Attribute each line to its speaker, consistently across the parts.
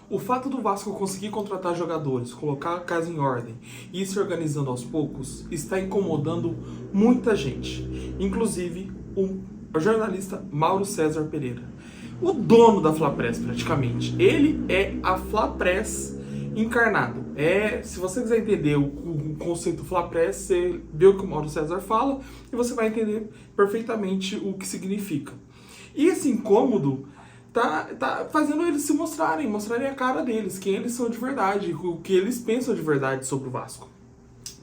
Speaker 1: O fato do Vasco conseguir contratar jogadores, colocar a casa em ordem e ir se organizando aos poucos está incomodando muita gente, inclusive o jornalista Mauro César Pereira, o dono da Flapress praticamente. Ele é a Flapress encarnado. Se você quiser entender o conceito Flapress, você vê o que o Mauro César fala e você vai entender perfeitamente o que significa. E esse incômodo tá fazendo eles se mostrarem a cara deles, quem eles são de verdade, o que eles pensam de verdade sobre o Vasco.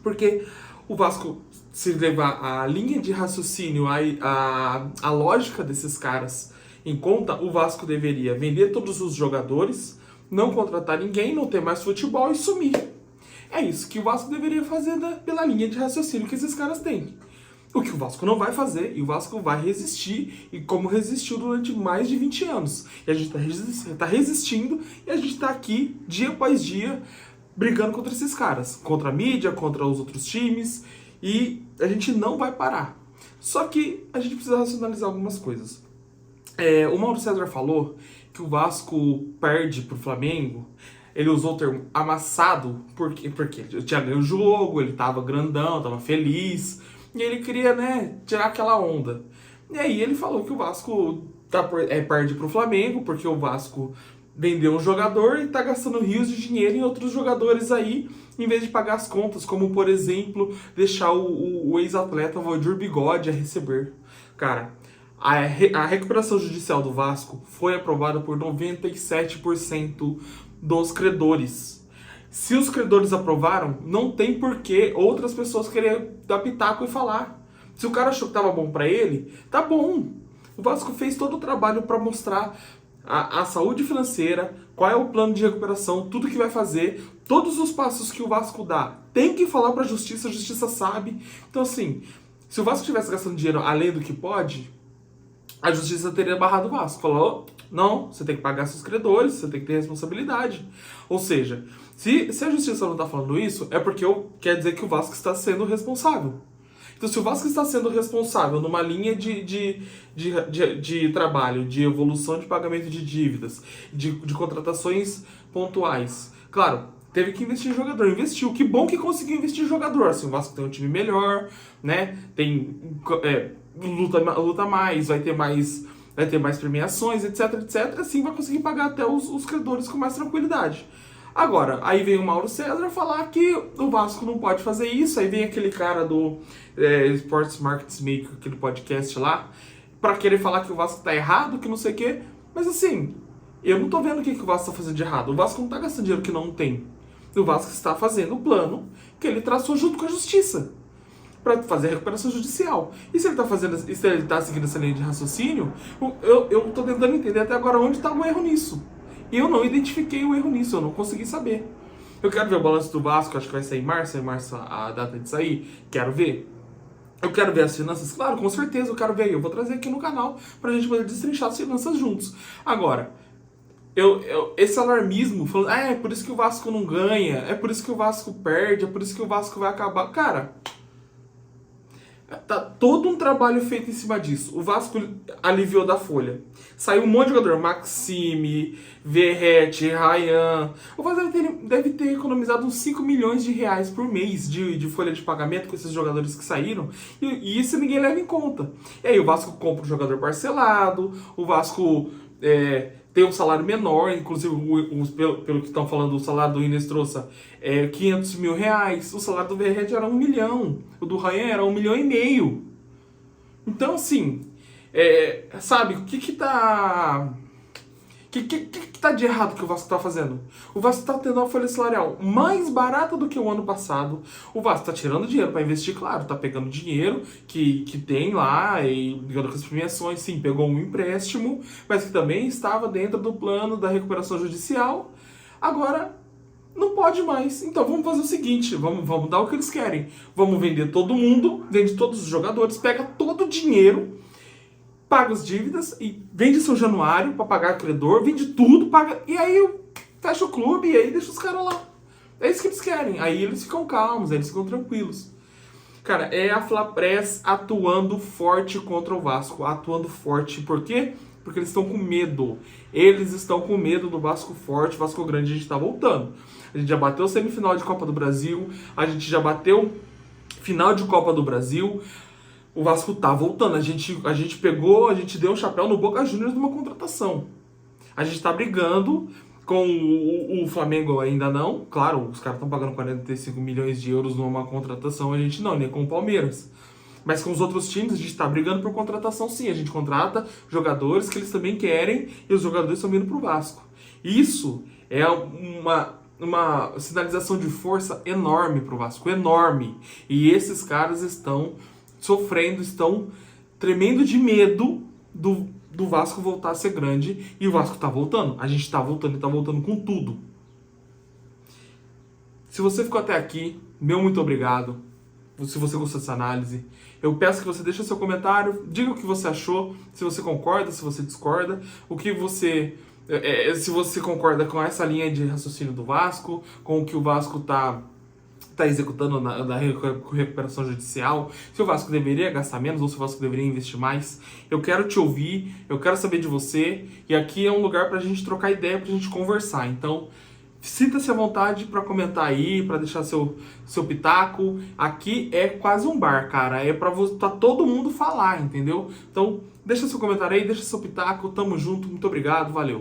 Speaker 1: Porque o Vasco, se levar a linha de raciocínio, a lógica desses caras em conta, o Vasco deveria vender todos os jogadores, não contratar ninguém, não ter mais futebol e sumir. É isso que o Vasco deveria fazer pela linha de raciocínio que esses caras têm. O que o Vasco não vai fazer, e o Vasco vai resistir, e como resistiu durante mais de 20 anos. E a gente tá resistindo, e a gente tá aqui, dia após dia, brigando contra esses caras. Contra a mídia, contra os outros times, e a gente não vai parar. Só que a gente precisa racionalizar algumas coisas. O Mauro César falou que o Vasco perde pro Flamengo. Ele usou o termo amassado, porque ele tinha ganho o jogo, ele tava grandão, tava feliz, e ele queria, tirar aquela onda. E aí ele falou que o Vasco perde pro Flamengo, porque o Vasco vendeu um jogador e tá gastando rios de dinheiro em outros jogadores aí, em vez de pagar as contas, como, por exemplo, deixar o ex-atleta Valdir Bigode a receber. Cara, a recuperação judicial do Vasco foi aprovada por 97% dos credores. Se os credores aprovaram, não tem por que outras pessoas quererem dar pitaco e falar. Se o cara achou que tava bom pra ele, tá bom. O Vasco fez todo o trabalho para mostrar a saúde financeira, qual é o plano de recuperação, tudo que vai fazer, todos os passos que o Vasco dá. Tem que falar pra justiça, a justiça sabe. Então assim, se o Vasco estivesse gastando dinheiro além do que pode, a justiça teria barrado o Vasco. Falou, não, você tem que pagar seus credores, você tem que ter responsabilidade. Ou seja, se a justiça não está falando isso, é porque quer dizer que o Vasco está sendo responsável. Então, se o Vasco está sendo responsável numa linha de trabalho, de evolução de pagamento de dívidas, de contratações pontuais, claro, teve que investir em jogador, investiu. Que bom que conseguiu investir em jogador. Assim, o Vasco tem um time melhor, tem luta mais, vai ter mais premiações, etc. Assim vai conseguir pagar até os credores com mais tranquilidade. Agora, aí vem o Mauro César falar que o Vasco não pode fazer isso. Aí vem aquele cara do Sports Markets Maker, aquele podcast lá, pra querer falar que o Vasco tá errado, que não sei o quê. Mas assim, eu não tô vendo o que o Vasco tá fazendo de errado. O Vasco não tá gastando dinheiro que não tem. O Vasco está fazendo o plano que ele traçou junto com a justiça para fazer a recuperação judicial. E se ele tá seguindo essa linha de raciocínio, eu tô tentando entender até agora onde tá o erro nisso. E eu não identifiquei o erro nisso, eu não consegui saber. Eu quero ver o balanço do Vasco, acho que vai sair em março a data de sair, quero ver. Eu quero ver as finanças, claro, com certeza eu quero ver. Eu vou trazer aqui no canal pra gente poder destrinchar as finanças juntos. Agora, esse alarmismo, falando, é por isso que o Vasco não ganha, é por isso que o Vasco perde, é por isso que o Vasco vai acabar. Cara, tá todo um trabalho feito em cima disso. O Vasco aliviou da folha. Saiu um monte de jogador. Maxime, Verrete, Ryan. O Vasco deve ter economizado uns 5 milhões de reais por mês de folha de pagamento com esses jogadores que saíram. E isso ninguém leva em conta. E aí o Vasco compra um jogador parcelado. O Vasco tem um salário menor. Inclusive, pelo que estão falando, o salário do Inestrosa é 500 mil reais. O salário do Verrete era 1 milhão. O do Ryan era 1,5 milhão. Então, assim, sabe, o que tá de errado que o Vasco tá fazendo? O Vasco tá tendo uma folha salarial mais barata do que o ano passado. O Vasco tá tirando dinheiro para investir, claro, tá pegando dinheiro que tem lá e ligando com as premiações, sim, pegou um empréstimo, mas que também estava dentro do plano da recuperação judicial. Agora, não pode mais. Então vamos fazer o seguinte, vamos dar o que eles querem. Vamos vender todo mundo, vende todos os jogadores, pega todo o dinheiro, paga as dívidas e vende São Januário pra pagar credor, vende tudo, paga, e aí fecha o clube e aí deixa os caras lá. É isso que eles querem. Aí eles ficam calmos, aí eles ficam tranquilos. Cara, é a Flapress atuando forte contra o Vasco. Atuando forte, por quê? Porque eles estão com medo. Eles estão com medo do Vasco forte, Vasco grande. A gente tá voltando. A gente já bateu semifinal de Copa do Brasil, a gente já bateu final de Copa do Brasil. O Vasco tá voltando. A gente deu um chapéu no Boca Juniors numa contratação. A gente tá brigando com o Flamengo ainda não. Claro, os caras estão pagando 45 milhões de euros numa contratação, a gente não, nem com o Palmeiras. Mas com os outros times, a gente tá brigando por contratação sim. A gente contrata jogadores que eles também querem e os jogadores estão vindo pro Vasco. Isso é uma sinalização de força enorme pro Vasco, enorme. E esses caras estão sofrendo, estão tremendo de medo do Vasco voltar a ser grande. E o Vasco tá voltando. A gente tá voltando e tá voltando com tudo. Se você ficou até aqui, meu muito obrigado. Se você gostou dessa análise, eu peço que você deixe seu comentário, diga o que você achou, se você concorda, se você discorda, o que você, se você concorda com essa linha de raciocínio do Vasco, com o que o Vasco tá executando na recuperação judicial, se o Vasco deveria gastar menos ou se o Vasco deveria investir mais. Eu quero te ouvir, eu quero saber de você, e aqui é um lugar pra gente trocar ideia, pra gente conversar. Então, sinta-se à vontade para comentar aí, para deixar seu pitaco. Aqui é quase um bar, cara. É para todo mundo falar, entendeu? Então, deixa seu comentário aí, deixa seu pitaco. Tamo junto, muito obrigado, valeu.